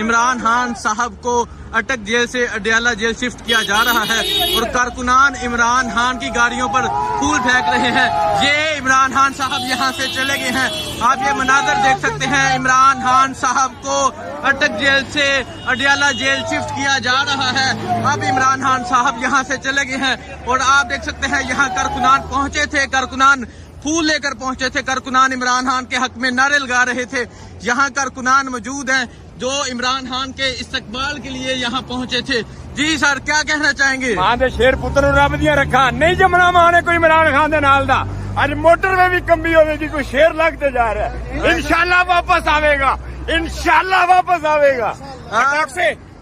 عمران خان صاحب کو اٹک جیل سے اڈیالہ جیل شفٹ کیا جا رہا ہے اور کارکنان عمران خان کی گاڑیوں پر پھول پھینک رہے ہیں۔ یہ عمران خان صاحب یہاں سے چلے گئے ہیں، آپ یہ مناظر دیکھ سکتے ہیں۔ عمران خان صاحب کو اٹک جیل سے اڈیالہ جیل شفٹ کیا جا رہا ہے۔ اب عمران خان صاحب یہاں سے چلے گئے ہیں اور آپ دیکھ سکتے ہیں یہاں کارکنان پہنچے تھے، کارکنان پھول لے کر پہنچے تھے، کارکنان عمران خان کے حق میں نعرے لگا رہے تھے۔ یہاں کارکنان موجود ہیں جو عمران خان کے استقبال کے لیے یہاں پہنچے تھے۔ جی سر، کیا کہنا چاہیں گے؟ ماں دے شیر پتر رب دیا رکھا نہیں جمنا ماں نے کوئی عمران خان دے نال دا اج موٹر میں بھی کمبی ہوے گی، کوئی شیر لگتے جا رہا ہے۔ انشاءاللہ واپس آوے گا، انشاءاللہ واپس آوے گا۔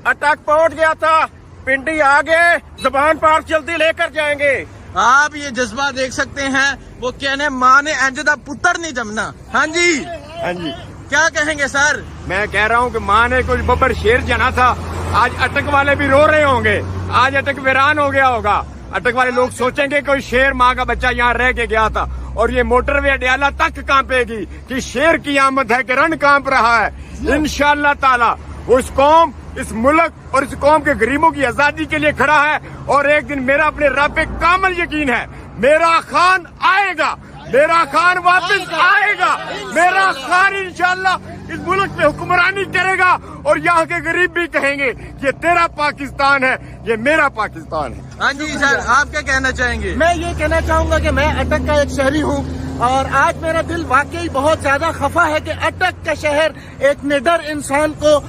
اٹک پہنچ گیا تھا، پنڈی آگے زبان پارک جلدی لے کر جائیں گے۔ آپ یہ جذبہ دیکھ سکتے ہیں، وہ کہنے ماں نے انج دا پتر نہیں جمنا۔ ہاں جی، ہاں جی، کیا کہیں گے سر؟ میں کہہ رہا ہوں کہ ماں نے کچھ ببر شیر جنا تھا، آج اٹک والے بھی رو رہے ہوں گے، آج اٹک ویران ہو گیا ہوگا۔ اٹک والے لوگ سوچیں گے کوئی شیر ماں کا بچہ یہاں رہ کے گیا تھا، اور یہ موٹر وے اڈیالہ تک کانپے گی کہ شیر کی آمد ہے کہ رن کانپ رہا ہے۔ انشاءاللہ تعالی وہ اس قوم، اس ملک اور اس قوم کے غریبوں کی آزادی کے لیے کھڑا ہے، اور ایک دن میرا اپنے رب پہ کامل یقین ہے، میرا خان آئے گا، میرا خان واپس آئے گا، میرا خان انشاءاللہ اس ملک پہ حکمرانی کرے گا، اور یہاں کے غریب بھی کہیں گے یہ تیرا پاکستان ہے، یہ میرا پاکستان ہے۔ ہاں جی سر، آپ کیا کہنا چاہیں گے؟ میں یہ کہنا چاہوں گا کہ میں اٹک کا ایک شہری ہوں، اور آج میرا دل واقعی بہت زیادہ خفا ہے کہ اٹک کا شہر ایک نڈر انسان کو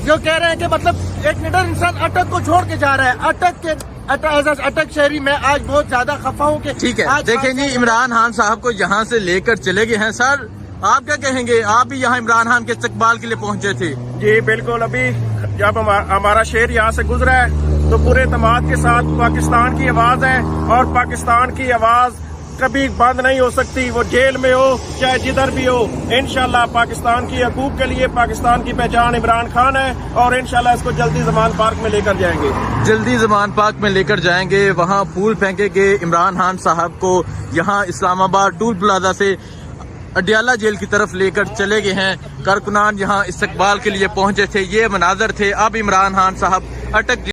جو کہہ رہے ہیں کہ مطلب ایک نڈر انسان اٹک کو چھوڑ کے جا رہا ہے۔ اٹک شہری میں آج بہت زیادہ خفا ہوں کہ ٹھیک ہے، دیکھیں جی عمران خان صاحب کو یہاں سے لے کر چلے گئے ہیں۔ سر آپ کیا کہیں گے؟ آپ بھی یہاں عمران خان کے استقبال کے لیے پہنچے تھے۔ جی بالکل، ابھی جب ہمارا شہر یہاں سے گزرا ہے تو پورے اعتماد کے ساتھ پاکستان کی آواز ہے، اور پاکستان کی آواز کبھی بند نہیں ہو سکتی، وہ جیل میں ہو چاہے جدھر بھی ہو۔ انشاءاللہ پاکستان کی حقوق کے لیے پاکستان کی پہچان عمران خان ہے، اور انشاءاللہ اس کو جلدی زمان پارک میں لے کر جائیں گے، جلدی زمان پارک میں لے کر جائیں گے، وہاں پھول پھینکیں گے۔ عمران خان صاحب کو یہاں اسلام آباد ٹول پلازا سے اڈیالہ جیل کی طرف لے کر چلے گئے ہیں۔ کارکنان یہاں استقبال کے لیے پہنچے تھے، یہ مناظر تھے۔ اب عمران خان صاحب اٹک